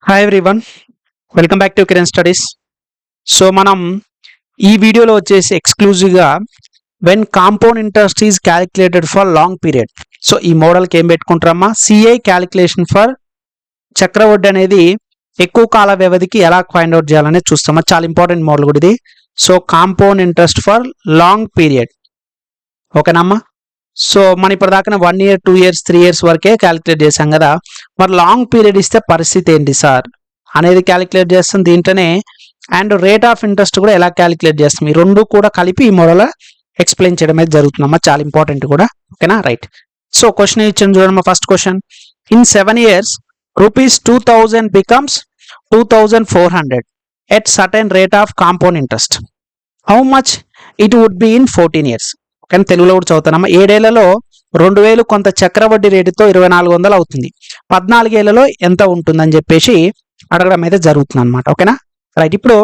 Hi everyone, welcome back to Kiran studies. So మనం ఈ వీడియోలో వచ్చేసి ఎక్స్క్లూజివ్గా when compound interest is calculated for long period. So ఈ మోడల్కి ఏం పెట్టుకుంటారమ్మా, సిఐ క్యాలిక్యులేషన్ ఫర్ చక్రవడ్డీ అనేది ఎక్కువ కాల వ్యవధికి ఎలా ఫైండ్ అవుట్ చేయాలనేది చూస్తామా. చాలా ఇంపార్టెంట్ మోడల్ కూడా ఇది. So compound interest for long period, ఓకేనమ్మా. సో మనం ఇప్పటిదాకా 1 year 2 years 3 years వరకే క్యాలిక్యులేట్ చేసాం కదా. మరి లాంగ్ పీరియడ్ ఇస్తే పరిస్థితి ఏంటి సార్ అనేది క్యాలిక్యులేట్ చేస్తాం దీంట్లోనే. అండ్ రేట్ ఆఫ్ ఇంట్రెస్ట్ కూడా ఎలా క్యాలిక్యులేట్ చేస్తాం, ఈ రెండు కూడా కలిపి ఈ మోడల్ ఎక్స్ప్లెయిన్ చేయడం అయితే జరుగుతుందమ్మా. చాలా ఇంపార్టెంట్ కూడా, ఓకేనా. రైట్. సో క్వశ్చన్ ఇచ్చాను చూడమ్మా. First question, in 7 years ₹2000 becomes 2400 at certain rate of compound interest. How much it would be in 14 years? కానీ తెలుగులో కూడా చదువుతానమ్మా. 7 ఏళ్లలో 2000 కొంత చక్రవడ్డీ రేటుతో 2400 అవుతుంది. 14 ఏళ్లలో ఎంత ఉంటుందని చెప్పేసి అడగడం అయితే జరుగుతుంది అనమాట, ఓకేనా. రైట్. ఇప్పుడు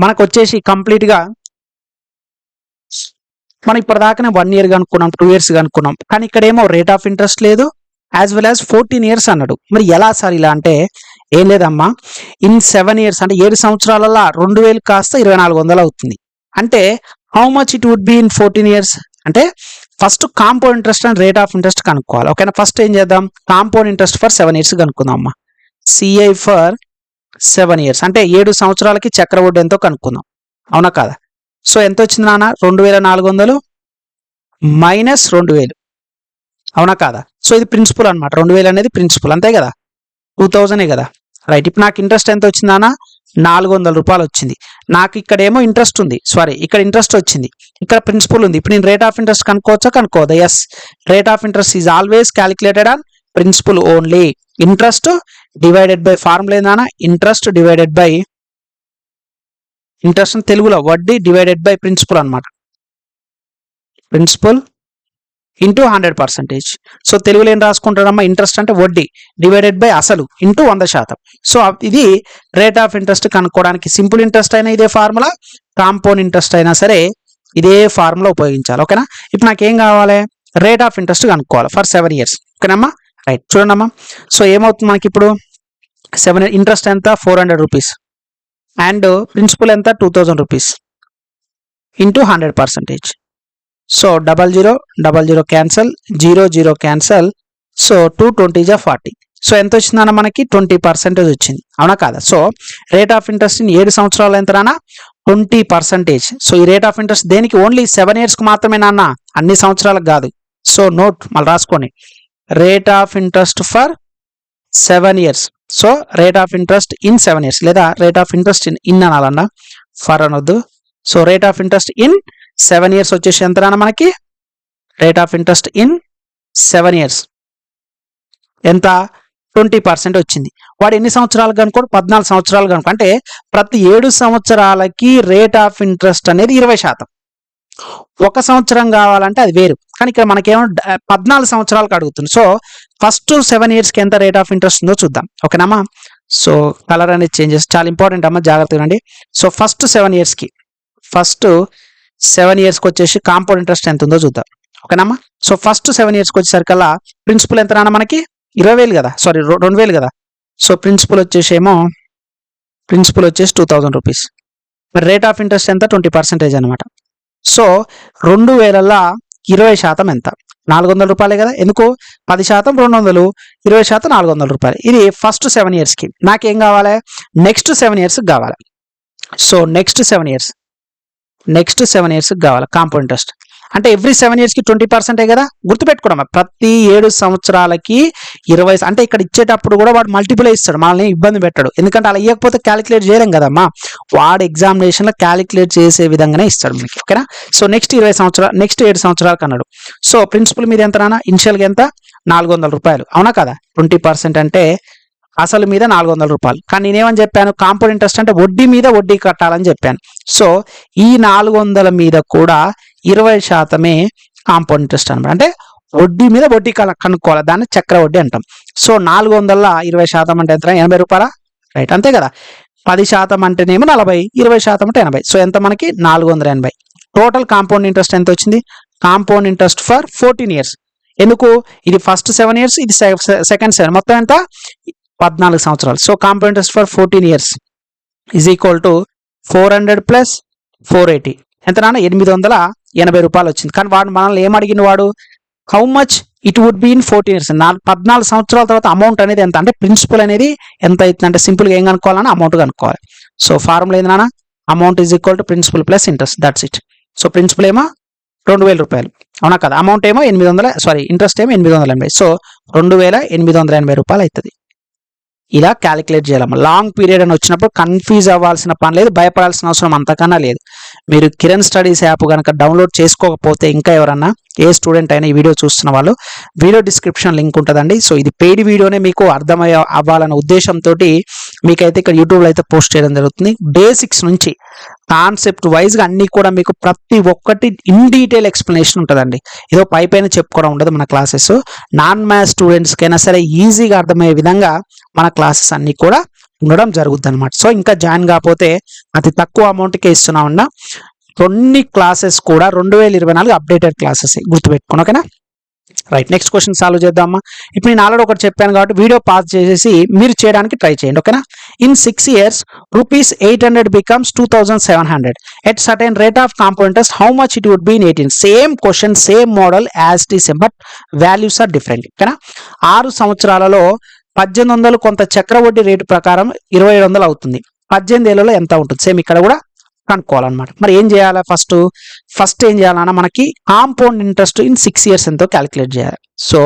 మనకు వచ్చేసి కంప్లీట్గా మనం ఇప్పటిదాకానే 1 year కనుక్కున్నాం, 2 years కనుక్కున్నాం. కానీ ఇక్కడేమో రేట్ ఆఫ్ ఇంట్రెస్ట్ లేదు, యాజ్ వెల్ యాజ్ 14 years అన్నాడు. మరి ఎలా సార్ ఇలా అంటే, ఏం లేదమ్మా, ఇన్ 7 years అంటే 7 సంవత్సరాలలో 2000 కాస్త 2400 అవుతుంది. అంటే how much it would be in 14 years అంటే first compound interest and rate of interest కనుక్కోవాలి, ఓకేనా. ఫస్ట్ ఏం చేద్దాం, కాంపౌండ్ ఇంట్రెస్ట్ ఫర్ 7 years కనుక్కుందాం అమ్మా. సిఐ ఫర్ 7 years అంటే 7 సంవత్సరాలకి చక్రవడ్డీ ఎంతో కనుక్కుందాం, అవునా కాదా. సో ఎంత వచ్చింది నాన్న, 2400 మైనస్ 2000, అవునా కాదా. సో ఇది ప్రిన్సిపల్ అనమాట. 2000 అనేది ప్రిన్సిపల్, అంతే కదా. 2000 కదా. రైట్. ఇప్పుడు నాకు ఇంట్రెస్ట్ ఎంత వచ్చింది నాన్న, ₹400 వచ్చింది. నాకు ఇక్కడేమో ఇంట్రెస్ట్ ఉంది, సారీ ఇక్కడ ఇంట్రెస్ట్ వచ్చింది, ఇక్కడ ప్రిన్సిపల్ ఉంది. ఇప్పుడు నేను రేట్ ఆఫ్ ఇంట్రెస్ట్ కనుక్కోవచ్చా, కనుక్కోవద్దా? Yes, rate of interest is always calculated on principal only. Interest divided by formula ఏందన్నా, ఇంట్రెస్ట్ డివైడెడ్ బై ఇంట్రెస్ట్ తెలుగులో వడ్డీ డివైడెడ్ బై ప్రిన్సిపల్ అనమాట. Principal into 100%. సో తెలుగులో ఏం రాసుకుంటారమ్మా, ఇంట్రెస్ట్ అంటే వడ్డీ డివైడెడ్ బై అసలు ఇంటూ 100%. సో ఇది రేట్ ఆఫ్ ఇంట్రెస్ట్ కనుక్కోవడానికి. సింపుల్ ఇంట్రెస్ట్ అయినా ఇదే ఫార్ములా, కాంపౌండ్ ఇంట్రెస్ట్ అయినా సరే ఇదే ఫార్ములా ఉపయోగించాలి, ఓకేనా. ఇప్పుడు నాకేం కావాలి, రేట్ ఆఫ్ ఇంట్రెస్ట్ కనుక్కోవాలి ఫర్ 7 years, ఓకేనమ్మా. రైట్. చూడండమ్మా. సో ఏమవుతుంది మనకి ఇప్పుడు, 7 ఇంట్రెస్ట్ ఎంత, ₹400 అండ్ ప్రిన్సిపల్ ఎంత, ₹2000 into 100%. So 00 cancel, 00 cancel. So 220 × 40. So ఎంత వచ్చిందన్న మనకి 20% వచ్చింది, అవునా కాదా. సో రేట్ ఆఫ్ ఇంట్రెస్ట్ 7 సంవత్సరాలు ఎంత నాన్న, 20%. సో ఈ రేట్ ఆఫ్ ఇంట్రెస్ట్ దేనికి, ఓన్లీ 7 years మాత్రమే నాన్న, అన్ని సంవత్సరాలకు కాదు. సో నోట్ మళ్ళీ రాసుకోండి, rate of interest for 7 years. So rate of interest in 7 years, లేదా రేట్ ఆఫ్ ఇంట్రెస్ట్ ఇన్ అనాలన్నా, ఫర్ అనొద్దు. So rate of interest in 7 years వచ్చేసి ఎంత నాన్న మనకి, rate of interest in 7 years ఎంత, 20% వచ్చింది. వాడు ఎన్ని సంవత్సరాలు కనుకోడు, 14 సంవత్సరాలు కనుకో. అంటే ప్రతి 7 సంవత్సరాలకి రేట్ ఆఫ్ ఇంట్రెస్ట్ అనేది 20%. 1 సంవత్సరం కావాలంటే అది వేరు, కానీ ఇక్కడ మనకేమో 14 సంవత్సరాలకు అడుగుతుంది. సో ఫస్ట్ 7 yearsకి ఎంత రేట్ ఆఫ్ ఇంట్రెస్ట్ ఉందో చూద్దాం, ఓకేనమ్మా. సో కలర్ అనేది చేంజెస్ చాలా ఇంపార్టెంట్ అమ్మా, జాగ్రత్తగా అండి. సో ఫస్ట్ 7 yearsకి వచ్చేసి కాంపౌండ్ ఇంట్రెస్ట్ ఎంత ఉందో చూద్దాం, ఓకేనమ్మా. సో ఫస్ట్ 7 yearsకి వచ్చేసరికల్లా ప్రిన్సిపల్ ఎంత రానా మనకి, 20,000 కదా, సారీ 2,000 కదా. సో ప్రిన్సిపల్ వచ్చేసి ₹2000. మరి రేట్ ఆఫ్ ఇంట్రెస్ట్ ఎంత, 20% అనమాట. సో 2000ల 20% ఎంత, ₹400 కదా. ఎందుకు, 10% 200, 20% ₹400. ఇది ఫస్ట్ 7 yearsకి. నాకేం కావాలి, నెక్స్ట్ 7 yearsకి కావాలి. సో నెక్స్ట్ 7 yearsకి కావాలి కాంపౌండ్ ఇంట్రెస్ట్. అంటే ఎవ్రీ 7 yearsకి 20% కదా, గుర్తుపెట్టుకోవడం. ప్రతి 7 సంవత్సరాలకి 20, అంటే ఇక్కడ ఇచ్చేటప్పుడు కూడా వాడు మల్టిపుల్ ఇస్తాడు, మనల్ని ఇబ్బంది పెట్టాడు. ఎందుకంటే అలా ఇవ్వకపోతే క్యాలిక్యులేట్ చేయలేం కదమ్మా. వాడు ఎగ్జామినేషన్లో క్యాలిక్యులేట్ చేసే విధంగానే ఇస్తాడు మనకి, ఓకేనా. సో నెక్స్ట్ 20 సంవత్సరాలు, నెక్స్ట్ 7 సంవత్సరాలకు అన్నాడు. సో ప్రిన్సిపల్ మీద ఎంత నాన్న, ఇనిషియల్గా ఎంత, ₹400, అవునా కదా. 20% అంటే అసలు మీద ₹400. కానీ నేనేమని చెప్పాను, కాంపౌండ్ ఇంట్రెస్ట్ అంటే వడ్డీ మీద వడ్డీ కట్టాలని చెప్పాను. సో ఈ 400 మీద కూడా 20% కాంపౌండ్ ఇంట్రెస్ట్ అనమాట. అంటే వడ్డీ మీద వడ్డీ కనుక్కోవాలి, దాన్ని చక్రవడ్డీ అంటాం. సో 400ల 20% అంటే ఎంత, ₹80. రైట్, అంతే కదా. 10% అంటేనేమో 40, 20% అంటే 80. సో ఎంత మనకి, 480. టోటల్ కాంపౌండ్ ఇంట్రెస్ట్ ఎంత వచ్చింది, కాంపౌండ్ ఇంట్రెస్ట్ ఫర్ 14 years. ఎందుకు, ఇది ఫస్ట్ 7 years, ఇది సెకండ్ 7, మొత్తం ఎంత 14 సంవత్సరాలు. So compound interest for 14 years is equal to 400 plus 480 ఎంత నాన్న 880 రూపాయలు వచ్చింది. కానీ వాడు మనల్ని ఏం అడిగిన వాడు how much it would be in 14 years 14 సంవత్సరాల తర్వాత అమౌంట్ అనేది ఎంత అంటే ప్రిన్సిపల్ అనేది ఎంత అవుతుంది అంటే సింపుల్గా ఏం కనుక్కోవాలన్నా అమౌంట్ కనుక్కోవాలి. సో ఫార్ములా ఏంది నాన్న amount is equal to principal plus interest that's it. So principal ఏమో 2000 రూపాయలు అవునా కదా, అమౌంట్ ఏమో ఇంట్రెస్ట్ ఏమో 880. సో 2880 రూపాయలు అవుతుంది. ఇలా క్యాలిక్యులేట్ చేయాలమ్మా. లాంగ్ పీరియడ్ అని వచ్చినప్పుడు కన్ఫ్యూజ్ అవ్వాల్సిన పని లేదు, భయపడాల్సిన అవసరం అంతకన్నా లేదు. మీరు కిరణ్ స్టడీస్ యాప్ కనుక డౌన్లోడ్ చేసుకోకపోతే ఇంకా ఎవరన్నా ఏ స్టూడెంట్ అయినా ఈ వీడియో చూస్తున్న వాళ్ళు వీడియో డిస్క్రిప్షన్ లింక్ ఉంటుందండి. సో ఇది పెయిడ్ వీడియోనే మీకు అవ్వాలన్న ఉద్దేశంతో మీకైతే ఇక్కడ యూట్యూబ్లో అయితే పోస్ట్ చేయడం జరుగుతుంది. బేసిక్స్ నుంచి కాన్సెప్ట్ వైజ్గా అన్నీ కూడా మీకు ప్రతి ఒక్కటి ఇన్ డీటెయిల్ ఎక్స్ప్లెనేషన్ ఉంటుందండి. ఏదో పైన చెప్పుకోవడం ఉండదు మన క్లాసెస్. నాన్ మ్యాథ్స్ స్టూడెంట్స్కైనా సరే ఈజీగా అర్థమయ్యే విధంగా మన క్లాసెస్ అన్నీ కూడా ఉండడం జరుగుద్ది అనమాట. సో ఇంకా జాయిన్ కాకపోతే అతి తక్కువ అమౌంట్కే ఇస్తున్నామన్నా. కొన్ని క్లాసెస్ కూడా 2024 అప్డేటెడ్ క్లాసెస్ గుర్తుపెట్టుకోండి ఓకేనా. రైట్, నెక్స్ట్ క్వశ్చన్ సాల్వ్ చేద్దామా. ఇప్పుడు నేను ఆల్రెడీ ఒకటి చెప్పాను కాబట్టి వీడియో పాస్ చేసేసి మీరు చేయడానికి ట్రై చేయండి ఓకేనా. In 6 years ₹800 becomes 2700 at certain rate of compound interest, how much it would be in 18? Same question same model as it is but values are different ఓకేనా. 6 సంవత్సరాలలో 1800 కొంత చక్రవడ్డీ రేటు ప్రకారం 2700 అవుతుంది. 18 ఏళ్లలో ఎంత ఉంటుంది సేమ్ ఇక్కడ కూడా కనుక్కోవాలన్నమాట. మరి ఏం చేయాలి, ఫస్ట్ ఏం చేయాలన్నా మనకి కాంపౌండ్ ఇంట్రెస్ట్ ఇన్ 6 years ఎంతో క్యాలిక్యులేట్ చేయాలి. So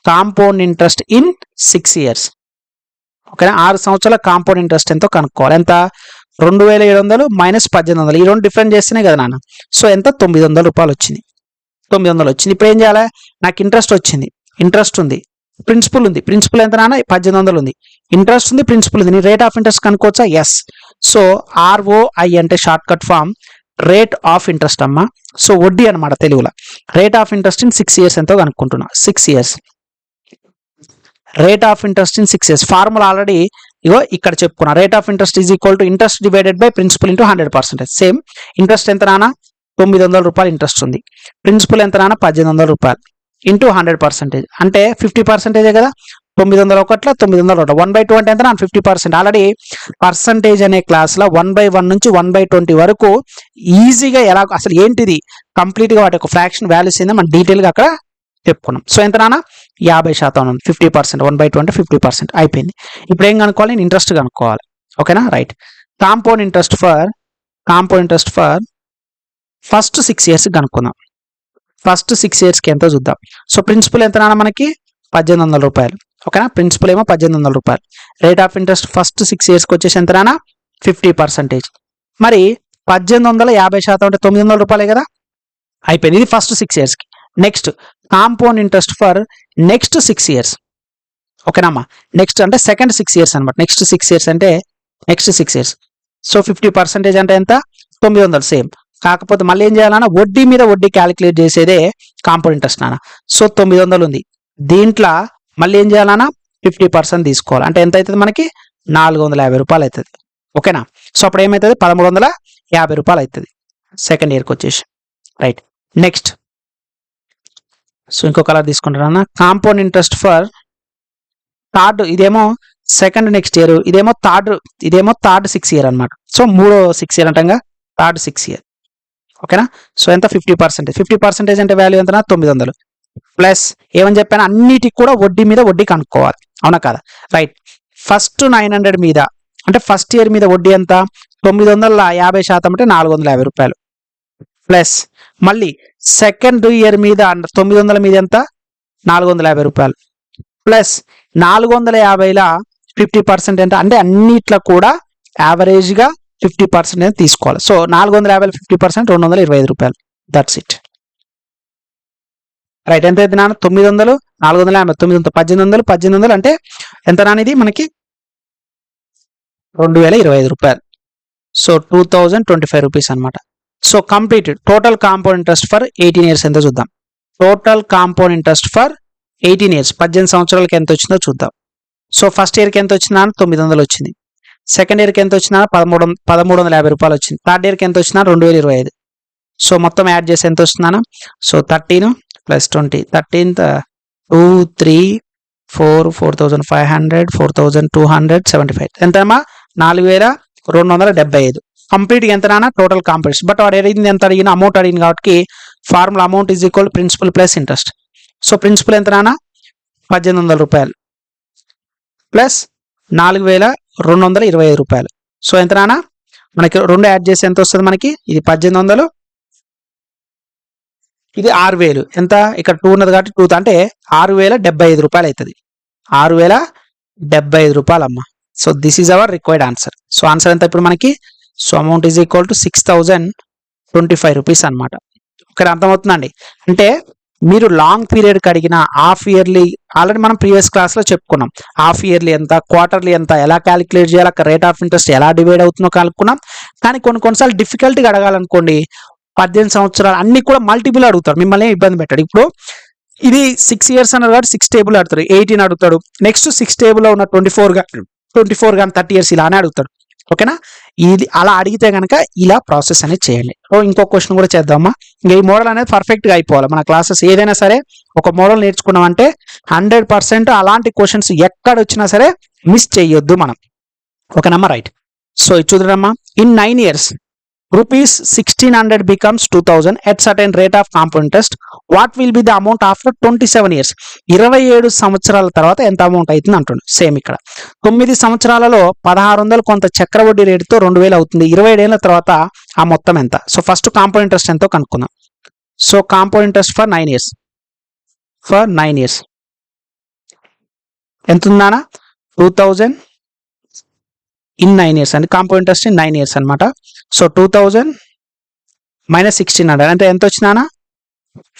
compound interest in 6 years ఓకేనా. 6 సంవత్సరాల కాంపౌండ్ ఇంట్రెస్ట్ ఎంతో కనుక్కోవాలి. ఎంత 2700 మైనస్ 1800 ఈ రెండు డిఫరెంట్ చేస్తేనే కదా నాన్న. సో ఎంత 900 రూపాయలు వచ్చింది. 900 వచ్చింది. ఇప్పుడు ఏం చేయాలి, నాకు ఇంట్రెస్ట్ వచ్చింది, ఇంట్రెస్ట్ ఉంది, ప్రిన్సిపల్ ఉంది. ప్రిన్సిపల్ ఎంత నాన్న 1800 ఉంది, ఇంట్రెస్ట్ ఉంది, ప్రిన్సిపల్ ఉంది. నీ రేట్ ఆఫ్ ఇంట్రెస్ట్ కనుక్కోవచ్చా? ఎస్. సో ROI అంటే short cut form rate of interest అమ్మా. సో వడ్డీ అనమాట తెలుగులో. Rate of interest in 6 years ఎంతో కనుక్కుంటున్నా. 6 years rate of interest in 6 years formula already ఇగో ఇక్కడ చెప్పుకున్నా. Rate of interest is equal to interest divided by principal into 100%. Same interest ఎంత నాన్న 900 రూపాయలు ఇంట్రెస్ట్ ఉంది, ప్రిన్సిపల్ ఎంత నాన్న 1800 రూపాయలు ఇంటూ 100% అంటే 50% కదా. 900 ఒకట్ల 900 1/2 అంటే ఎంత 50%. ఆల్రెడీ పర్సంటేజ్ అనే క్లాస్లో 1/1 నుంచి 1/20 వరకు ఈజీగా ఎలా అసలు ఏంటిది కంప్లీట్గా వాటి యొక్క ఫ్రాక్షన్ వాల్యూస్ ఏందో మనం డీటెయిల్గా అక్కడ చెప్పుకున్నాం. సో ఎంత నాన్న 50% ఉంది, 50% 1/2 అంటే 50% అయిపోయింది. ఇప్పుడు ఏం కనుక్కోవాలి, నేను ఇంట్రెస్ట్ కనుక్కోవాలి ఓకేనా. Right, compound interest for first 6 years కనుక్కుందాం. ఫస్ట్ 6 yearsకి ఎంతో చూద్దాం. సో ప్రిన్సిపల్ ఎంత నాన్న మనకి 1800 రూపాయలు ఓకేనా. ప్రిన్సిపల్ ఏమో 1800 రూపాయలు. రేట్ ఆఫ్ ఇంట్రెస్ట్ ఫస్ట్ 6 yearsకి వచ్చేసి ఎంత నాన్న 50%. మరి 1800 50% అంటే 900 రూపాయలే కదా, అయిపోయింది. ఇది ఫస్ట్ 6 yearsకి. Next compound interest for next 6 years ఓకేనమ్మా. నెక్స్ట్ అంటే సెకండ్ 6 years అనమాట. నెక్స్ట్ 6 years అంటే నెక్స్ట్ 6 years. సో 50% అంటే ఎంత 900 సేమ్. కాకపోతే మళ్ళీ ఏం చేయాలన్నా వడ్డీ మీద వడ్డీ క్యాలిక్యులేట్ చేసేదే కాంపౌండ్ ఇంట్రెస్ట్ నాన్న. సో 900 ఉంది, దీంట్లో మళ్ళీ ఏం చేయాలన్నా 50% తీసుకోవాలి. అంటే ఎంత అవుతుంది మనకి 450 రూపాయలు అవుతుంది ఓకేనా. సో అప్పుడు ఏమవుతుంది 1350 రూపాయలు అవుతుంది సెకండ్ ఇయర్కి వచ్చేసి. రైట్, నెక్స్ట్ సో ఇంకో కలర్ తీసుకుంటారన్న. కాంపౌండ్ ఇంట్రెస్ట్ ఫర్ థర్డ్, ఇదేమో సెకండ్ నెక్స్ట్ ఇయర్, ఇదేమో థర్డ్ 6 year అనమాట. సో 3వ 6 year అంటంగా థర్డ్ 6 year ఓకేనా. సో ఎంత 50% అంటే వాల్యూ ఎంత 900 ప్లస్ ఏమని చెప్పాను అన్నిటికి కూడా వడ్డీ మీద వడ్డీ కనుక్కోవాలి అవునా కదా. రైట్, ఫస్ట్ 900 మీద అంటే ఫస్ట్ ఇయర్ మీద వడ్డీ ఎంత 950% అంటే 450 రూపాయలు ప్లస్ మళ్ళీ సెకండ్ ఇయర్ మీద 900 మీద ఎంత 450 రూపాయలు ప్లస్ 450ల 50% ఎంత అంటే అన్నిట్లో కూడా యావరేజ్గా 50% తీసుకోవాలి. సో 450 50% 225 రూపాయలు దట్స్ ఇట్. రైట్, ఎంత అయితే నాన్న 900 450 900 1800 అంటే ఎంత నాన్న ఇది మనకి 2025 రూపాయలు. సో 2025 రూపీస్ అనమాట. So completed. Total compound interest for 18 years ఎంతో చూద్దాం. Total compound interest for 18 years 18 సంవత్సరాలకి ఎంత వచ్చిందో చూద్దాం. సో ఫస్ట్ ఇయర్కి ఎంత వచ్చిందా 900 వచ్చింది, సెకండ్ ఇయర్కి ఎంత వచ్చినా 1350 రూపాయలు వచ్చింది, థర్డ్ ఇయర్కి ఎంత వచ్చినా 2025. సో మొత్తం యాడ్ చేసి ఎంత వస్తుందా, సో 13 + 20 13 2 3 4,500 4,275 ఎంతమ్మా 4,275 కంప్లీట్గా ఎంత నాన్న టోటల్ కాంపిటీషన్. బట్ వాడు అడిగింది ఎంత అడిగిన అమౌంట్ అడిగింది కాబట్టి formula amount is equal principal plus interest. So principal ఎంత నాన్న 1,800 రూపాయలు ప్లస్ 4,225 రూపాయలు. సో ఎంత నాన్న మనకి రెండు యాడ్ చేసి ఎంత వస్తుంది మనకి, ఇది 1,800 ఇది 6,000 ఎంత ఇక్కడ 2 ఉన్నది కాబట్టి 2 అంటే 6,075 రూపాయలు అవుతుంది. 6,075 రూపాయలు అమ్మ. So this is our required answer. So answer ఎంత ఇప్పుడు మనకి, so amount is equal to 6,025 rupees అనమాట. ఇక్కడ అర్థమవుతుందండి. అంటే మీరు లాంగ్ పీరియడ్కి అడిగిన హాఫ్ ఇయర్లీ ఆల్రెడీ మనం ప్రీవియస్ క్లాస్లో చెప్పుకున్నాం. హాఫ్ ఇయర్లీ ఎంత, క్వార్టర్లీ ఎంత, ఎలా క్యాలిక్యులేట్ చేయాలి, అక్కడ రేట్ ఆఫ్ ఇంట్రెస్ట్ ఎలా డివైడ్ అవుతుందో కనుక్కున్నాం. కానీ కొన్నిసార్లు డిఫికల్ట్గా అడగాలనుకోండి 18 సంవత్సరాలు అన్ని కూడా మల్టిపుల్ అడుగుతారు, మిమ్మల్ని ఇబ్బంది పెట్టాడు. ఇప్పుడు ఇది 6 ఇయర్స్ అన్నారు కాబట్టి 6 టేబుల్ అడుగుతాడు, 18 అడుగుతాడు, నెక్స్ట్ 6 టేబుల్లో ఉన్న 24 కానీ 30 ఇయర్స్ ఇలానే అడుగుతాడు. ఓకేనా, ఇది అలా అడిగితే కనుక ఇలా ప్రాసెస్ అనేది చేయండి. ఇంకో క్వశ్చన్ కూడా చేద్దామా. ఇంకా ఈ మోడల్ అనేది పర్ఫెక్ట్గా అయిపోవాలి. మన క్లాసెస్ ఏదైనా సరే ఒక మోడల్ నేర్చుకున్నామంటే 100% అలాంటి క్వశ్చన్స్ ఎక్కడ వచ్చినా సరే మిస్ చేయొద్దు మనం. ఓకేనమ్మా, రైట్. సో ఇది చూద్దామా. In 9 years rupees 1,600 becomes 2,000 at certain rate of compound interest. What will be the amount after 27 years? 27 సంవత్సరాల తర్వాత ఎంత అమౌంట్ అవుతుంది అంటుంది. సేమ్ ఇక్కడ 9 సంవత్సరాలలో 1,600 కొంత చక్రవడ్డీ రేటుతో 2,000 అవుతుంది. 27 ఏళ్ల తర్వాత ఆ మొత్తం ఎంత? సో ఫస్ట్ కాంపౌండ్ ఇంట్రెస్ట్ ఎంతో కనుక్కుందాం. So compound interest for 9 years ఎంత ఉందానా 2,000 ఇన్ 9 years అండి. కాంపౌండ్ ఇంట్రెస్ట్ ఇన్ 9 years అనమాట. సో 2,000 మైనస్ 1,600 అంటే ఎంత వచ్చిందానా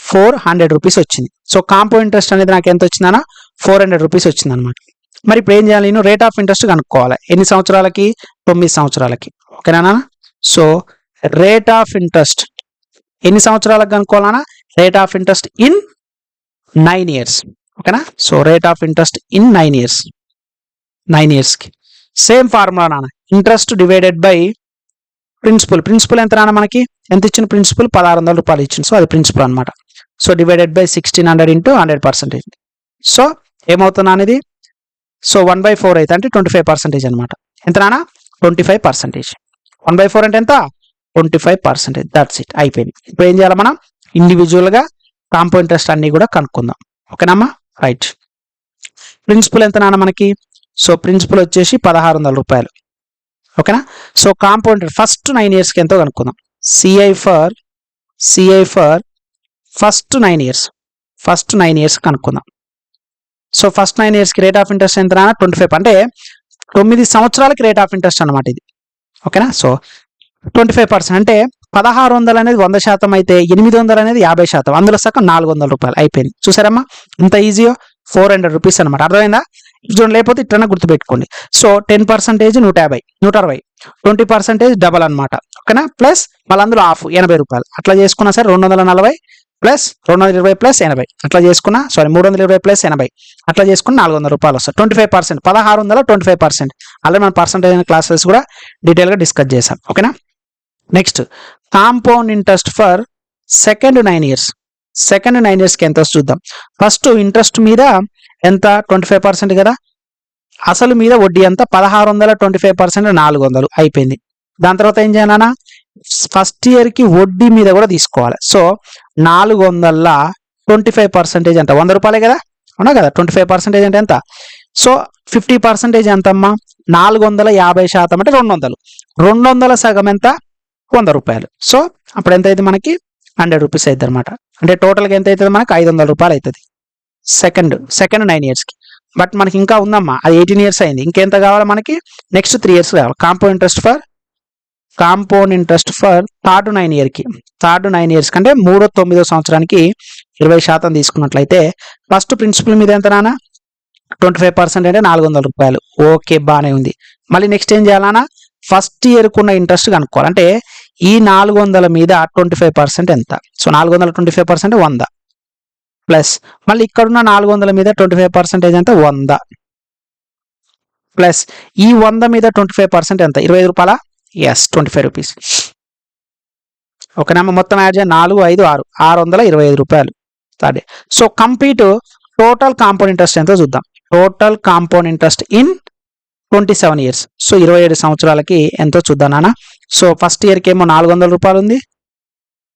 400 రూపీస్ వచ్చింది. సో కాంపౌండ్ ఇంట్రెస్ట్ అనేది నాకు ఎంత వచ్చిందానా 400 రూపీస్ వచ్చింది అనమాట. మరి ఇప్పుడు ఏం చేయాలి, నేను రేట్ ఆఫ్ ఇంట్రెస్ట్ కనుక్కోవాలి. ఎన్ని సంవత్సరాలకి, 9 సంవత్సరాలకి. ఓకేనా. సో రేట్ ఆఫ్ ఇంట్రెస్ట్ ఎన్ని సంవత్సరాలకు కనుక్కోవాలన్నా, rate of interest in 9 years. ఓకేనా. So rate of interest in 9 years, 9 yearsకి సేమ్ ఫార్ములా నాన్న, ఇంట్రెస్ట్ డివైడెడ్ బై ప్రిన్సిపల్ ఎంత నాన్న మనకి ఎంత ఇచ్చిన ప్రిన్సిపల్ 1,600 రూపాయలు ఇచ్చింది. సో అది ప్రిన్సిపల్ అనమాట. So divided by 1,600 into 100%. So ఏమవుతున్నా అనేది, సో 1/4 అయితే అంటే 25% అనమాట. ఎంత నాన్న 25%. 1/4 అంటే ఎంత 25%. దట్స్ ఇట్, అయిపోయింది. ఇప్పుడు ఏం చేయాలి మనం, ఇండివిజువల్గా కాంపౌండ్ ఇంట్రెస్ట్ అన్ని కూడా కనుక్కుందాం. ఓకేనమ్మా, రైట్. ప్రిన్సిపల్ ఎంత నాన్న మనకి, సో ప్రిన్సిపల్ వచ్చేసి 1,600 రూపాయలు. ఓకేనా. సో కాంపౌండ్ ఫస్ట్ 9 yearsకి ఎంతో కనుక్కుందాం. సిఐ ఫర్ ఫస్ట్ 9 years కనుక్కుందాం. సో ఫస్ట్ 9 yearsకి రేట్ ఆఫ్ ఇంట్రెస్ట్ ఎంత 25, అంటే 9 సంవత్సరాలకి రేట్ ఆఫ్ ఇంట్రెస్ట్ అనమాట ఇది. ఓకేనా. సో 25% అంటే 1,600 అనేది 100% అయితే 800 అనేది 50%, అందులో సగం 400 రూపాయలు అయిపోయింది. చూసారమ్మా ఎంత ఈజీయో, 400 రూపీస్ అనమాట. అర్థమైందా. చూడండి, లేకపోతే ఇట్లా గుర్తుపెట్టుకోండి. సో 10% 150, 160, 20% డబల్ అనమాట. ఓకేనా. ప్లస్ మళ్ళీ అందులో హాఫ్ 80 రూపాయలు అట్లా చేసుకున్నా సరే 240 ప్లస్ 220 ప్లస్ 80 అట్లా చేసుకున్నా, 320 ప్లస్ 80 అట్లా చేసుకుని 400 రూపాయలు వస్తాయి. 25%, 1,600 25%. అలాగే మన పర్సంటేజ్ అయిన క్లాసెస్ కూడా డీటెయిల్గా డిస్కస్ చేశాం. ఓకేనా. Next compound interest for second 9 years. Second 9 yearsకి ఎంత చూద్దాం. ఫస్ట్ ఇంట్రెస్ట్ మీద ఎంత 25% కదా, అసలు మీద వడ్డీ ఎంత 1,600, 25% 400 అయిపోయింది. దాని తర్వాత ఏం చేయాలన్నా, ఫస్ట్ ఇయర్కి వడ్డీ మీద కూడా తీసుకోవాలి. సో 400 25% ఎంత 100 రూపాయలే కదా, అవునా కదా. 25% అంటే ఎంత, సో 50% ఎంత అమ్మా 450% అంటే 200. 200 సగం ఎంత 100 రూపాయలు. సో అప్పుడు ఎంత అయితే మనకి 100 రూపీస్ అవుతుంది అనమాట. అంటే టోటల్గా ఎంత అవుతుంది మనకి 500 రూపాయలు అవుతుంది సెకండ్ 9 yearsకి. బట్ మనకి ఇంకా ఉందమ్మా, అది 18 years అయింది. ఇంకెంత కావాలి మనకి, నెక్స్ట్ 3 years కావాలి. కాంపౌండ్ ఇంట్రెస్ట్ ఫర్ థర్డ్ 9 yearకి, థర్డ్ 9 years కంటే 9వ సంవత్సరానికి 20% తీసుకున్నట్లయితే ఫస్ట్ ప్రిన్సిపల్ మీద ఎంత నాన్న 25% అంటే 400 రూపాయలు. ఓకే, బాగానే ఉంది. మళ్ళీ నెక్స్ట్ ఏం చేయాలన్నా, ఫస్ట్ ఇయర్కి ఉన్న ఇంట్రెస్ట్ కనుక్కోవాలి. అంటే ఈ 400 మీద 25% ఎంత, సో 400 25% 100 ప్లస్ మళ్ళీ ఇక్కడున్న 400 మీద 25% ఎంత 100 ప్లస్ ఈ 100 మీద 25% ఎంత 25 రూపాయల, ఎస్ 25 రూపీస్. ఓకేనా. మొత్తం యాడ్ చేయాలి 4, 5, 6 625 రూపాయలు. సరే. So complete total compound interest ఎంతో చూద్దాం. Total compound interest in 27 years. So 27 సంవత్సరాలకి ఎంతో చూద్దాం నాన్న. సో ఫస్ట్ ఇయర్కి ఏమో 400 రూపాయలు ఉంది,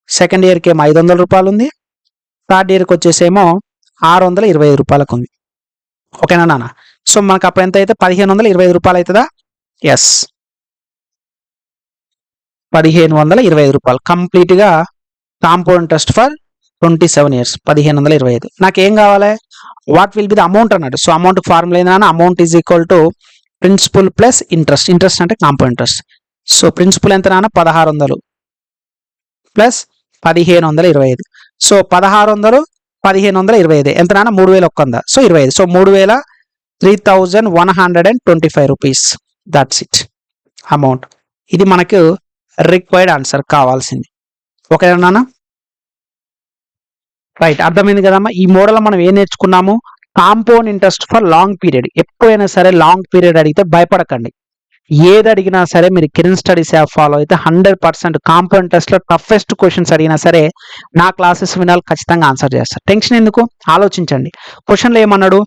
సెకండ్ ఇయర్కి ఏమో 500 రూపాయలు ఉంది, థర్డ్ ఇయర్కి వచ్చేసేమో 625 రూపాయలకు ఉంది. ఓకేనా నాన్న? సో మనకు అప్పుడు ఎంత అయితే 1525 రూపాయలు అవుతుందా? ఎస్, 1525 రూపాయలు కంప్లీట్గా కాంపౌండ్ ఇంట్రెస్ట్ ఫర్ 27 ఇయర్స్ 1525. నాకేం కావాలి? What will be the amount అన్నాడు. సో అమౌంట్ ఫార్ములా ఏంటన్నా, amount is equal to principal plus interest. Interest అంటే కాంపౌండ్ ఇంట్రెస్ట్. సో ప్రిన్సిపల్ ఎంత నాన్న? 1600 ప్లస్ 1525. సో 1600 1525 ఎంత నాన్న? 3100. So 25. So 3125 rupees. That's it amount. ఇది మనకు రిక్వైర్డ్ ఆన్సర్ కావాల్సింది. ఓకేనా నాన్న? రైట్, అర్థమైంది కదమ్మా. ఈ మోడల్ మనం ఏం నేర్చుకున్నాము? Compound interest for long period. ఎప్పుడైనా సరే లాంగ్ పీరియడ్ అడిగితే భయపడకండి. ఏది అడిగినా సరే మీరు కిరణ్ స్టడీస్ యాప్ ఫాలో అయితే 100% కాంపౌండ్ ఇంట్రెస్ట్ లో టఫెస్ట్ క్వశ్చన్స్ అడిగినా సరే నా క్లాసెస్ వినాలి, ఖచ్చితంగా ఆన్సర్ చేస్తారు. టెన్షన్ ఎందుకు? ఆలోచించండి. క్వశ్చన్లో ఏమన్నాడు?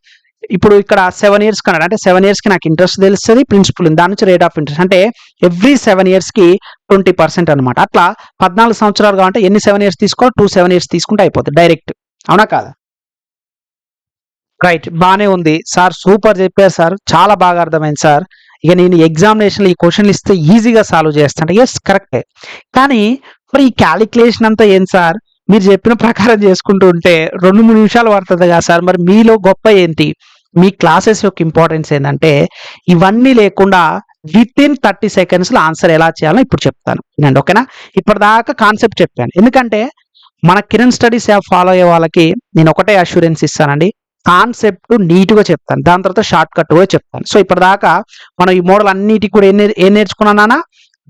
ఇప్పుడు ఇక్కడ 7 ఇయర్స్ కన్నాడు అంటే 7 ఇయర్స్ కి నాకు ఇంట్రెస్ట్ తెలుస్తుంది, ప్రిన్సిపల్ దాని నుంచి రేట్ ఆఫ్ ఇంట్రెస్ట్ అంటే ఎవ్రీ 7 ఇయర్స్ కి 20% అనమాట. అట్లా 14 సంవత్సరాలు కావాలంటే ఎన్ని 7 ఇయర్స్ తీసుకోవాలి? 2 7 ఇయర్స్ తీసుకుంటే అయిపోతుంది డైరెక్ట్. అవునా కాదా? రైట్, బానే ఉంది సార్, సూపర్ చెప్పారు సార్, చాలా బాగా అర్థమైంది సార్. ఇక నేను ఎగ్జామినేషన్లో ఈ క్వశ్చన్లు ఇస్తే ఈజీగా సాల్వ్ చేస్తాను. ఎస్ కరెక్టే, కానీ మరి ఈ క్యాలిక్యులేషన్ అంతా ఏం సార్? మీరు చెప్పిన ప్రకారం చేసుకుంటూ ఉంటే 2-3 నిమిషాలు పడుతుంది కదా సార్. మరి మీలో గొప్ప ఏంటి? మీ క్లాసెస్ యొక్క ఇంపార్టెన్స్ ఏంటంటే ఇవన్నీ లేకుండా విత్ ఇన్ 30 సెకండ్స్లో ఆన్సర్ ఎలా చేయాలో ఇప్పుడు చెప్తాను. ఓకేనా? ఇప్పటిదాకా కాన్సెప్ట్ చెప్పాను, ఎందుకంటే మన కిరణ్ స్టడీస్ యాప్ ఫాలో అయ్యే వాళ్ళకి నేను ఒకటే అష్యూరెన్స్ ఇస్తానండి, కాన్సెప్ట్ నీట్గా చెప్తాను, దాని తర్వాత షార్ట్ కట్ కూడా చెప్తాను. సో ఇప్పటిదాకా మనం ఈ మోడల్ అన్నిటికి కూడా ఏం నేర్చుకున్నానా?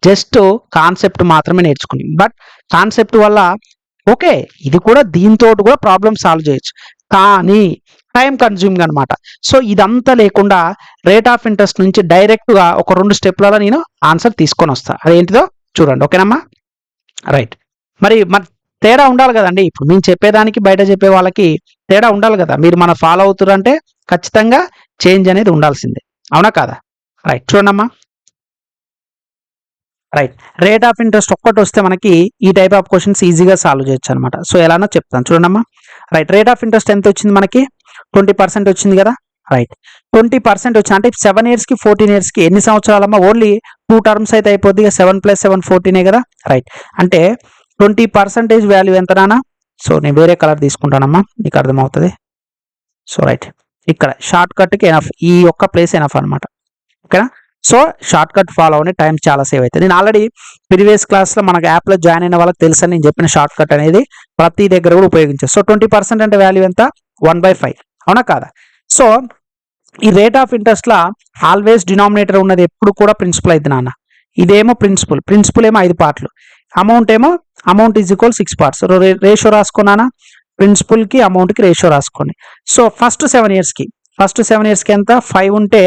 జస్ట్ కాన్సెప్ట్ మాత్రమే నేర్చుకున్నాం. బట్ కాన్సెప్ట్ వల్ల ఓకే, ఇది కూడా దీంతో కూడా ప్రాబ్లమ్ సాల్వ్ చేయొచ్చు, కానీ టైం కన్జ్యూమింగ్ అనమాట. సో ఇదంతా లేకుండా రేట్ ఆఫ్ ఇంట్రెస్ట్ నుంచి డైరెక్ట్గా ఒక 2 స్టెప్లలో నేను ఆన్సర్ తీసుకొని వస్తాను. అదేంటిదో చూడండి. ఓకేనమ్మా? రైట్, మరి తేడా ఉండాలి కదండి. ఇప్పుడు మేము చెప్పేదానికి బయట చెప్పే వాళ్ళకి తేడా ఉండాలి కదా. మీరు మన ఫాలో అవుతారంటే ఖచ్చితంగా చేంజ్ అనేది ఉండాల్సిందే. అవునా కాదా? రైట్, చూడమ్మా. రైట్, రేట్ ఆఫ్ ఇంట్రెస్ట్ ఒక్కటి వస్తే మనకి ఈ టైప్ ఆఫ్ క్వశ్చన్స్ ఈజీగా సాల్వ్ చేయొచ్చు అనమాట. సో ఎలానో చెప్తాను చూడండమ్మా. రైట్, రేట్ ఆఫ్ ఇంట్రెస్ట్ ఎంత వచ్చింది మనకి? 20% వచ్చింది కదా. రైట్, 20% వచ్చింది అంటే 7 ఇయర్స్ కి 14 ఇయర్స్ కి ఎన్ని సంవత్సరాలమ్మా? ఓన్లీ 2 టర్మ్స్ అయితే అయిపోద్ది. 7 + 7 14 కదా. రైట్, అంటే 20% వాల్యూ ఎంత నానా? సో నేను వేరే కలర్ తీసుకుంటానమ్మా, మీకు అర్థమవుతుంది. సో రైట్, ఇక్కడ షార్ట్ కట్కి ఎనఫ్, ఈ ఒక్క ప్లేస్ ఎనఫ్ అనమాట. ఓకేనా? సో షార్ట్ కట్ ఫాలో అవని టైం చాలా సేవ్ అవుతుంది. నేను ఆల్రెడీ ప్రీవియస్ క్లాస్లో మనకు యాప్లో జాయిన్ అయిన వాళ్ళకి తెలుసు, నేను చెప్పిన షార్ట్ కట్ అనేది ప్రతి దగ్గర కూడా ఉపయోగించాను. సో 20% అంటే వాల్యూ ఎంత? 1/5. అవునా కాదా? సో ఈ రేట్ ఆఫ్ ఇంట్రెస్ట్లో ఆల్వేస్ డినామినేటర్ ఉన్నది ఎప్పుడు కూడా ప్రిన్సిపల్ అయితే నాన్న. ఇదేమో ప్రిన్సిపల్ ఏమో 5 పార్ట్లు, amount is equal 6 parts. Ratio రాసుకున్నానా? ప్రిన్సిపల్కి అమౌంట్కి రేషియో రాసుకోండి. సో ఫస్ట్ 7 ఇయర్స్కి ఎంత? 5 ఉంటే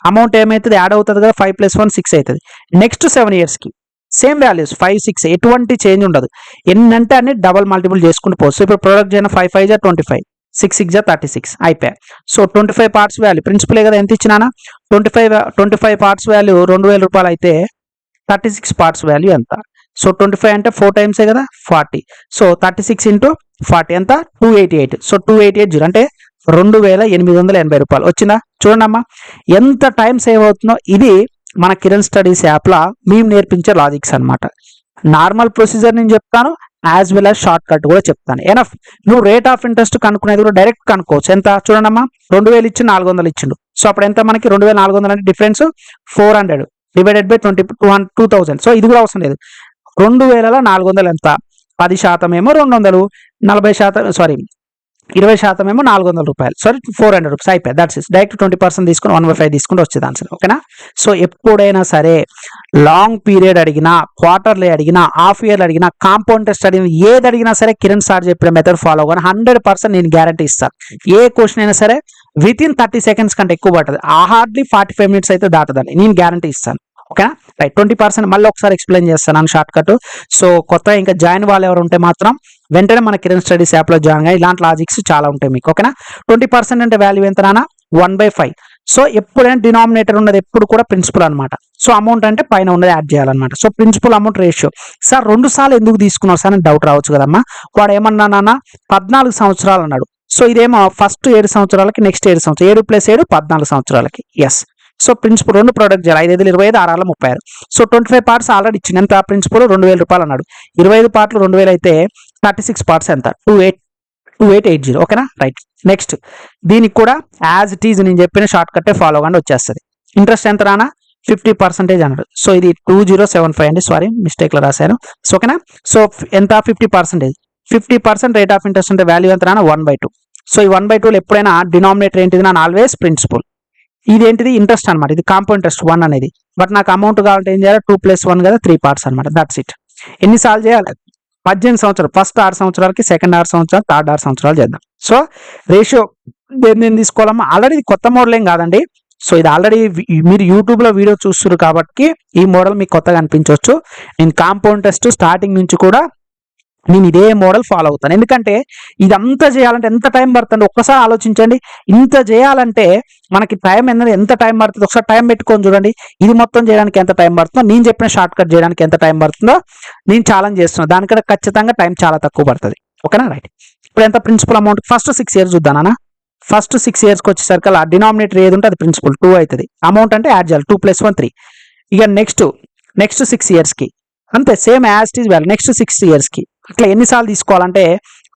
అమౌంట్ ఏమవుతుంది? యాడ్ అవుతుంది కదా. 5 + 1 6 అవుతుంది. నెక్స్ట్ 7 ఇయర్స్కి సేమ్ వాల్యూస్ 5 6, ఎటువంటి చేంజ్ ఉండదు. ఎన్నంటే అన్ని డబల్ మల్టిపుల్ చేసుకుంటూ పోవచ్చు. ఇప్పుడు ప్రొడక్ట్ చేయన 5 5 = 25, 6 6 = 36 అయిపోయా. సో 25 పార్ట్స్ వాల్యూ ప్రిన్సిపలే కదా, ఎంత ఇచ్చినానా? 25 పార్ట్స్ వాల్యూ 2000 రూపాయలు అయితే 36 పార్ట్స్ వాల్యూ ఎంత? సో 25 అంటే 4 టైమ్సే కదా, 40. సో 36 × 40 ఎంత? 288. సో 2880 అంటే 2880 రూపాయలు వచ్చిందా? చూడండి అమ్మా, ఎంత టైం సేవ్ అవుతుందో. ఇది మన కిరణ్ స్టడీస్ యాప్లో మేము నేర్పించే లాజిక్స్ అనమాట. నార్మల్ ప్రొసీజర్ నేను చెప్తాను, as well as short cut కూడా చెప్తాను. ఎనఫ్, నువ్వు రేట్ ఆఫ్ ఇంట్రెస్ట్ కనుక్కునేది కూడా డైరెక్ట్ కనుక్కోవచ్చు. ఎంత? చూడండి అమ్మా, 2000 ఇచ్చి 400 ఇచ్చిండు. సో అప్పుడు ఎంత మనకి? 2400 అంటే డిఫరెన్స్ 400 / 2000. సో ఇది కూడా అవసరం లేదు. 2000లో 400 ఎంత? 10% ఏమో 200, 20% ఏమో 400 రూపాయలు. సారీ 400 రూపీస్ అయిపోయి. That's it. డైరెక్ట్ 20% తీసుకుని 1/5 తీసుకుంటే వచ్చేది ఆన్సర్. ఓకేనా? సో ఎప్పుడైనా సరే లాంగ్ పీరియడ్ అడిగినా, క్వార్టర్లీ అడిగినా, హాఫ్ ఇయర్లు అడిగినా, కాంపౌండ్ టెస్ట్ అడిగినా, ఏది అడిగినా సరే కిరణ్ సార్ చెప్పిన మెథడ్ ఫాలో అవ్వగానే 100% నేను గ్యారంటీ ఇస్తాను. ఏ క్వశ్చన్ అయినా సరే విత్ ఇన్ 30 సెకండ్స్ కంటే ఎక్కువ పడుతుంది. హార్డ్లీ 45 మినిట్స్ అయితే దాటదని నేను గ్యారంటీ ఇస్తాను. ఓకేనా? రైట్, 20% మళ్ళీ ఒకసారి ఎక్స్ప్లెయిన్ చేస్తాను షార్ట్ కట్. సో కొత్తగా ఇంకా జాయిన్ వాళ్ళు ఎవరు ఉంటే మాత్రం వెంటనే మన కిరణ్ స్టడీస్ యాప్లో జాయిన్ అయ్యి ఇలాంటి లాజిక్స్ చాలా ఉంటాయి మీకు. ఓకేనా? 20% అంటే వాల్యూ ఎంత నాన్న? 1/5. సో ఎప్పుడైనా డినామినేటర్ ఉన్నది ఎప్పుడు కూడా ప్రిన్సిపల్ అనమాట. సో అమౌంట్ అంటే పైన ఉన్నది యాడ్ చేయాలన్నమాట. So principal amount ratio. Sir 2 సార్లు ఎందుకు తీసుకున్నావు సార్ అని డౌట్ రావచ్చు కదమ్మా. వాడు ఏమన్నానా 14 సంవత్సరాలు అన్నాడు. సో ఇదేమో ఫస్ట్ 7 సంవత్సరాలకి, నెక్స్ట్ 7 సంవత్సరాలు, 7 + 7 14 సంవత్సరాలకి. ఎస్. సో ప్రిన్సిపల్ 2 ప్రొడక్ట్ చేయాలి. 5 5 25, 6 6 36. సో 25 పార్ట్స్ ఆల్రెడీ ఇచ్చింది. ఎంత ప్రిన్సిపల్? 2000 రూపాయలు అన్నాడు. 25 పార్ట్లు 2000 అయితే 36 పార్ట్స్ ఎంత? 2880. ఓకేనా? రైట్. నెక్స్ట్ దీనికి కూడా యాజ్ ఇట్ ఈజ్ నేను చెప్పిన షార్ట్ కట్టే ఫాలో కానీ వచ్చేస్తుంది. ఇంట్రెస్ట్ ఎంత రానా? 50% అన్నాడు. సో ఇది 2075 అండి. సారీ మిస్టేక్లో రాశాను. సో ఓకేనా? సో ఎంత? 50%. 50% రేట్ ఆఫ్ ఇంట్రెస్ట్ అంటే వాల్యూ ఎంత రానా? 1/2. సో ఈ 1/2లో ఎప్పుడైనా డినామినేటర్ ఏంటిది నా? Always principal. ఇదేంటిది? ఇంట్రెస్ట్ అనమాట. ఇది కాంపౌండ్ ఇంట్రెస్ట్ 1 అనేది. బట్ నాకు అమౌంట్ కావాలంటే ఏం చేయాలి? 2 + 1 కదా, 3 పార్ట్స్ అనమాట. That's it. ఎన్నిసార్లు చేయాలి? 18 సంవత్సరాలు. ఫస్ట్ 6 సంవత్సరాలకి, సెకండ్ 6 సంవత్సరాలు, థర్డ్ 6 సంవత్సరాలు చేద్దాం. సో రేషియో దేని తీసుకోవాలమ్మా? ఆల్రెడీ ఇది కొత్త మోడల్ ఏం కాదండి. సో ఇది ఆల్రెడీ మీరు యూట్యూబ్లో వీడియో చూస్తున్నారు కాబట్టి ఈ మోడల్ మీకు కొత్తగా అనిపించవచ్చు. నేను కాంపౌండ్ టెస్ట్ స్టార్టింగ్ నుంచి కూడా నేను ఇదే మోడల్ ఫాలో అవుతాను. ఎందుకంటే ఇదంతా చేయాలంటే ఎంత టైం పడుతుంది ఒక్కసారి ఆలోచించండి. ఇంత చేయాలంటే మనకి టైం అనేది ఎంత టైం పడుతుంది ఒకసారి టైం పెట్టుకొని చూడండి. ఇది మొత్తం చేయడానికి ఎంత టైం పడుతుందో, నేను చెప్పిన షార్ట్ కట్ చేయడానికి ఎంత టైం పడుతుందో నేను ఛాలెంజ్ చేస్తున్నాను. దానికంటే ఖచ్చితంగా టైం చాలా తక్కువ పడుతుంది. ఓకేనా? రైట్. ఇప్పుడు ఎంత ప్రిన్సిపల్ అమౌంట్? ఫస్ట్ 6 ఇయర్స్ చూద్దానా? ఫస్ట్ 6 ఇయర్స్కి వచ్చేసరికి అలా డినామినేటర్ ఏది ఉంటే అది ప్రిన్సిపల్ 2 అవుతుంది. అమౌంట్ అంటే యాడ్ చేయాలి 2 + 1 3. ఇక నెక్స్ట్ 6 ఇయర్స్కి అంతే same as it is value. Next 6 ఇయర్స్కి ఇట్లా ఎన్నిసార్లు తీసుకోవాలంటే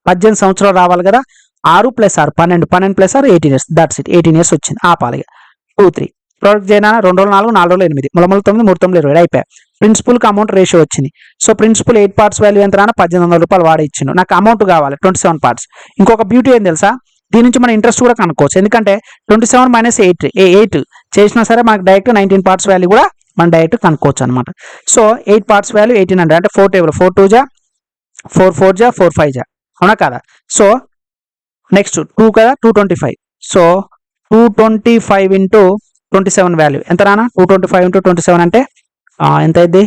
18 సంవత్సరాలు రావాలి కదా. 6 + 6 12, 12 + 6 18 ఇయర్స్. That's it. 18 ఇయర్స్ వచ్చింది. ఆపాలిగా 2 3 ప్రొడక్ట్ చేయనా? 2 రోజులు 4, 4 రోజులు 8, 3 9, 3 9 20 అయిపోయాయి. ప్రిన్సిపల్కి అమౌంట్ రేషియో వచ్చింది. సో ప్రిన్సిపల్ 8 పార్ట్స్ వాల్యూ ఎంత రానా? 1800 రూపాయలు వాడే ఇచ్చిండు. నాకు అమౌంట్ కావాలి 27 పార్ట్స్. ఇంకొక బ్యూటీ ఏం తెలుసా? దీని నుంచి మన ఇంట్రెస్ట్ కూడా కనుక్కోవచ్చు. ఎందుకంటే 27 - 8 చేసినా సరే మనకు డైరెక్ట్ 19 పార్ట్స్ వాల్యూ కూడా మనం డైరెక్ట్ కనుక్కోవచ్చు అనమాట. సో 8 పార్ట్స్ వాల్యూ 1800 అంటే 4 టేబుల్ 4 2 జా 4 4 జా 4 5 జా. అవునా కదా? సో నెక్స్ట్ 2 కదా 225. సో 225 × 27 వాల్యూ ఎంత రానా? 225 × 27 అంటే ఎంత అయింది?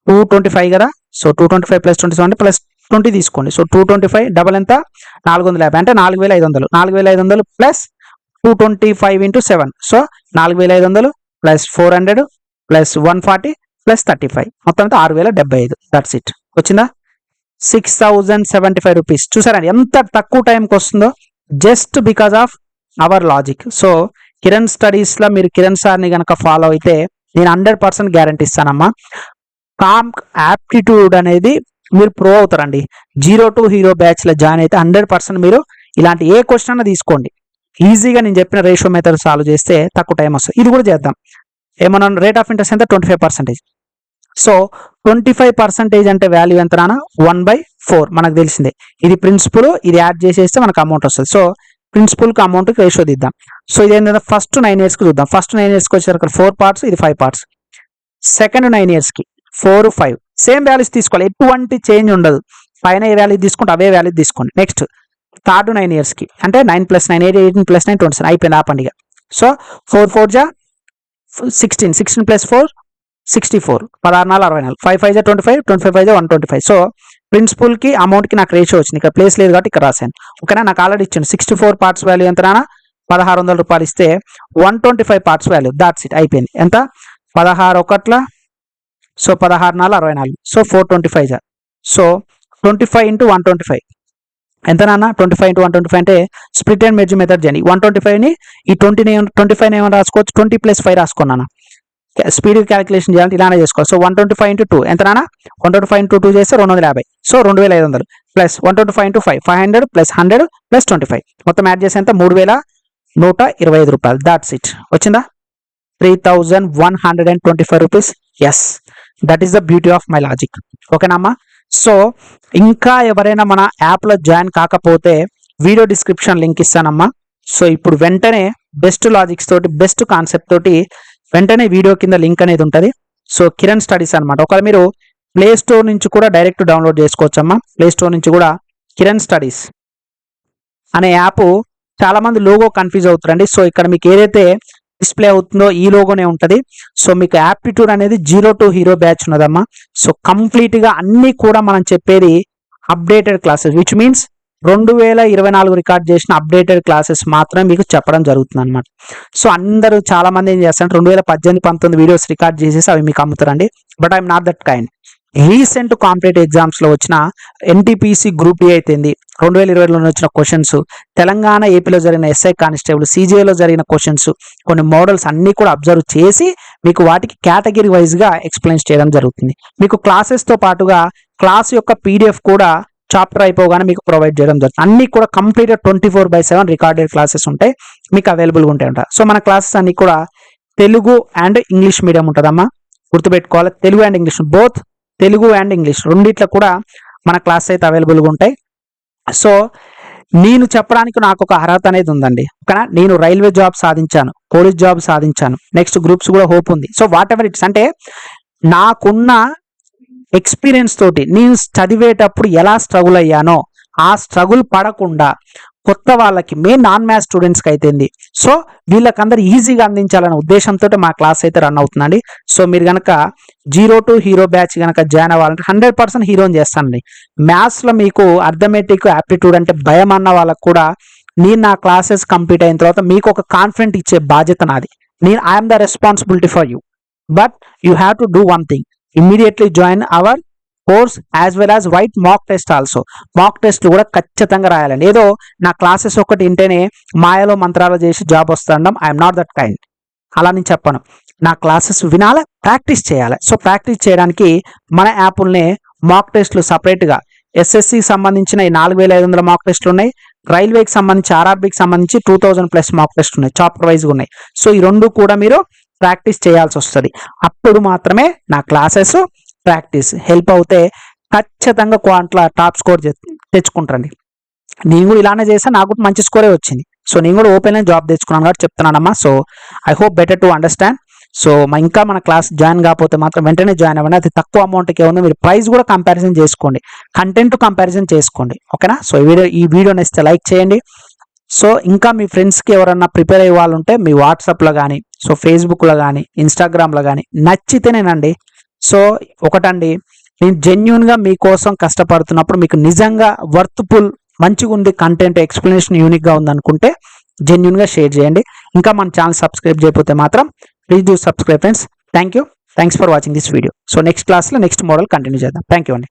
225 కదా. సో 225 + 27 అంటే +20 తీసుకోండి. సో 225 డబల్ ఎంత? 450 అంటే 4500. 4500 + 225 × 7. సో 4500 + 400 + 140 + 35 మొత్తం అంతా 6075. That's it. వచ్చిందా? 6075 రూపీస్. చూసారండి ఎంత తక్కువ టైంకి వస్తుందో? Just because of our logic. So Kiran స్టడీస్లో మీరు కిరణ్ సార్ని కనుక ఫాలో అయితే నేను 100% గ్యారంటీ ఇస్తానమ్మా. యాప్టిట్యూడ్ అనేది మీరు ప్రో అవుతారండి. 0 to హీరో బ్యాచ్లో జాయిన్ అయితే 100% మీరు ఇలాంటి ఏ క్వశ్చన్ అన్నా తీసుకోండి, ఈజీగా నేను చెప్పిన రేషియో మెథడ్ సాల్వ్ చేస్తే తక్కువ టైం వస్తుంది. ఇది కూడా చేద్దాం. ఏమన్నా రేట్ ఆఫ్ ఇంట్రెస్ట్ ఎంత? 25%. సో 25% అంటే వాల్యూ ఎంత రానా? 1/4 మనకు తెలిసిందే. ఇది ప్రిన్సిపల్, ఇది యాడ్ చేసేస్తే మనకు అమౌంట్ వస్తుంది. సో ప్రిన్సిపల్కి అమౌంట్కి రేషియో తీద్దాం. సో ఇదేంటంటే ఫస్ట్ 9 ఇయర్స్కి చూద్దాం. ఫస్ట్ 9 ఇయర్స్కి వచ్చేసరికి 4 పార్ట్స్, ఇది 5 పార్ట్స్. సెకండ్ 9 ఇయర్స్కి 4 5 సేమ్ వాల్యూస్ తీసుకోవాలి, ఎటువంటి చేంజ్ ఉండదు. పైన ఏ వాల్యూ తీసుకుంటే అవే వాల్యూ తీసుకోండి. నెక్స్ట్ థర్డ్ 9 ఇయర్స్కి అంటే 9 + 9 18 + 9 27 అయిపోయింది ఆ పండుగ. సో 4 4 జా 16 16 + 4 64 16 4 64 5 5 జా 25 25 5 జా 125. సో ప్రిన్సిపల్కి అమౌంట్కి నాకు రేషియో వచ్చింది. ఇక్కడ ప్లేస్ లేదు కాబట్టి ఇక్కడ రాశాను. ఓకేనా? నాకు ఆల్రెడీ ఇచ్చాను 64 పార్ట్స్ వాల్యూ ఎంత రానా? 1600 రూపాయలు ఇస్తే 125 పార్ట్స్ వాల్యూ. That's it. అయిపోయింది. ఎంత? 16 1 సో 16 4 64. సో 425 జా. సో 25 × 125 ఎంత నాన్న? 25 × 125 అంటే స్ప్లిట్ అండ్ మెర్జ్ మెథడ్ చేయండి. 125ని ఈ 25 ఏమైనా రాసుకోవచ్చు, 20 + 5 రాసుకున్నాను. స్పీడ్ క్యాలిక్యులేషన్ చేయాలంటే ఇలానే చేసుకోవాలి. సో 125 × 2 ఎంత నాన్న? 125 × 2 చేస్తే 250. సో 2500 + 125 × 5 500 + 100 + 25 మొత్తం యాడ్ చేస్తే ఎంత? 3125 రూపాయలు. That's it. వచ్చిందా? 3125 rupees. Yes, that is the beauty of my logic. ఓకేనమ్మా? సో ఇంకా ఎవరైనా మన యాప్లో జాయిన్ కాకపోతే వీడియో డిస్క్రిప్షన్ లింక్ ఇస్తానమ్మా. సో ఇప్పుడు వెంటనే బెస్ట్ లాజిక్స్ తోటి, బెస్ట్ కాన్సెప్ట్ తోటి వెంటనే వీడియో కింద లింక్ అనేది ఉంటుంది. సో కిరణ్ స్టడీస్ అనమాట. ఒకవేళ మీరు ప్లే స్టోర్ నుంచి కూడా డైరెక్ట్ డౌన్లోడ్ చేసుకోవచ్చమ్మా. ప్లే స్టోర్ నుంచి కూడా కిరణ్ స్టడీస్ అనే యాప్. చాలా మంది లోగో కన్ఫ్యూజ్ అవుతారండి. సో ఇక్కడ మీకు ఏదైతే డిస్ప్లే అవుతుందో ఈ లోగోనే ఉంటుంది. సో మీకు యాప్టిట్యూడ్ అనేది 0 to హీరో బ్యాచ్ ఉన్నదమ్మా. సో కంప్లీట్గా అన్నీ కూడా మనం చెప్పేది updated classes, which means 2024 record చేసిన అప్డేటెడ్ క్లాసెస్ మాత్రమే మీకు చెప్పడం జరుగుతుంది అనమాట. సో అందరూ చాలా మంది ఏం చేస్తారంటే 2018-19 వీడియోస్ రికార్డ్ చేసేసి అవి మీకు అమ్ముతారండి. But I'm not that kind. Recent competitive exams లో వచ్చిన ఎన్టీపీసీ గ్రూప్ డి అయితేంది, 2020లో వచ్చిన క్వశ్చన్స్, తెలంగాణ ఏపీలో జరిగిన ఎస్ఐ కానిస్టేబుల్, సిజిఏలో జరిగిన క్వశ్చన్స్, కొన్ని మోడల్స్ అన్ని కూడా అబ్జర్వ్ చేసి మీకు వాటికి కేటగిరీ వైజ్ గా ఎక్స్ప్లెయిన్ చేయడం జరుగుతుంది. మీకు క్లాసెస్ తో పాటుగా క్లాస్ యొక్క పీడిఎఫ్ కూడా చాప్టర్ అయిపోగానే మీకు ప్రొవైడ్ చేయడం జరుగుతుంది. అన్ని కూడా కంప్లీట్ 24/7 రికార్డెడ్ క్లాసెస్ ఉంటాయి, మీకు అవైలబుల్గా ఉంటాయి. సో మన క్లాసెస్ అన్ని కూడా తెలుగు అండ్ ఇంగ్లీష్ మీడియం ఉంటుందమ్మా, గుర్తుపెట్టుకోవాలి. Telugu and English, both Telugu and English రెండిట్లో కూడా మన క్లాస్ అయితే అవైలబుల్గా ఉంటాయి. సో నేను చెప్పడానికి నాకు ఒక అర్హత అనేది ఉందండి, ఓకేనా. నేను రైల్వే జాబ్ సాధించాను, పోలీస్ జాబ్ సాధించాను, నెక్స్ట్ గ్రూప్స్ కూడా హోప్ ఉంది. సో వాట్ ఎవర్ ఇట్స్, అంటే నాకున్న ఎక్స్పీరియన్స్ తోటి నేను చదివేటప్పుడు ఎలా స్ట్రగుల్ అయ్యానో ఆ స్ట్రగుల్ పడకుండా కొత్త వాళ్ళకి, మెయిన్ నాన్ మ్యాథ్స్ స్టూడెంట్స్కి అయితేంది, సో వీళ్ళకందరూ ఈజీగా అందించాలనే ఉద్దేశంతో మా క్లాస్ అయితే రన్ అవుతుందండి. సో మీరు కనుక 0 to హీరో బ్యాచ్ కనుక జాయిన్ అవ్వాలంటే 100% హీరోని చేస్తానండి. మ్యాథ్స్లో మీకు అర్థమెటిక్, యాప్టిట్యూడ్ అంటే భయం అన్న వాళ్ళకు కూడా నేను నా క్లాసెస్ కంప్లీట్ అయిన తర్వాత మీకు ఒక కాన్ఫిడెంట్ ఇచ్చే బాధ్యత నాది. I'm the responsibility for you, but you have to do one thing, immediately join our course as well as write mock test also. Mock టెస్ట్లు కూడా ఖచ్చితంగా రాయాలండి. ఏదో నా క్లాసెస్ ఒకటి వింటేనే మాయలో మంత్రాలు చేసి జాబ్ వస్తుండం, ఐఎమ్ నాట్ దట్ కైండ్. అలా నేను చెప్పను. నా క్లాసెస్ వినాలి, ప్రాక్టీస్ చేయాలి. సో ప్రాక్టీస్ చేయడానికి మన యాప్నే మాక్ టెస్ట్లు సపరేట్గా ఎస్ఎస్సికి సంబంధించిన 4500 మాక్ టెస్ట్లు ఉన్నాయి, రైల్వేకి సంబంధించి ఆర్ఆర్బీకి సంబంధించి 2000+ మాక్ టెస్ట్ ఉన్నాయి, చాప్టర్ వైజ్గా ఉన్నాయి. సో ఈ రెండు కూడా మీరు ప్రాక్టీస్ చేయాల్సి వస్తుంది. అప్పుడు మాత్రమే నా క్లాసెస్ ప్రాక్టీస్ హెల్ప్ అవుతే ఖచ్చితంగా క్వాంట్లో టాప్ స్కోర్ తెచ్చుకుంటారండి. నేను కూడా ఇలానే చేసా, నాకు కూడా మంచి స్కోరే వచ్చింది. సో నేను కూడా ఓపెన్ జాబ్ తెచ్చుకున్నాను కాబట్టి చెప్తున్నానమ్మా. So I hope better to understand. So ఇంకా మన క్లాస్ జాయిన్ కాకపోతే మాత్రం వెంటనే జాయిన్ అవ్వండి. అది తక్కువ అమౌంట్కి ఉంది, మీరు ప్రైస్ కూడా కంపారిజన్ చేసుకోండి, కంటెంట్ కంపారిజన్ చేసుకోండి, ఓకేనా. సో ఈ వీడియో నచ్చితే లైక్ చేయండి. సో ఇంకా మీ ఫ్రెండ్స్కి ఎవరన్నా ప్రిపేర్ అయ్యే వాళ్ళు ఉంటే మీ వాట్సాప్లో కానీ, సో ఫేస్బుక్లో కానీ, ఇన్స్టాగ్రామ్లో కానీ నచ్చితేనేనండి. సో ఒకటండి, నేను జెన్యున్గా మీకోసం కష్టపడుతున్నప్పుడు మీకు నిజంగా వర్త్ఫుల్, మంచిగా ఉంది కంటెంట్, ఎక్స్ప్లెనేషన్ యూనిక్గా ఉందనుకుంటే జెన్యున్గా షేర్ చేయండి. ఇంకా మన ఛానల్ సబ్స్క్రైబ్ చేయకపోతే మాత్రం please do subscribe friends. Thanks for watching this video. So next క్లాస్లో నెక్స్ట్ మోడల్ కంటిన్యూ చేద్దాం. థ్యాంక్ యూ అండి.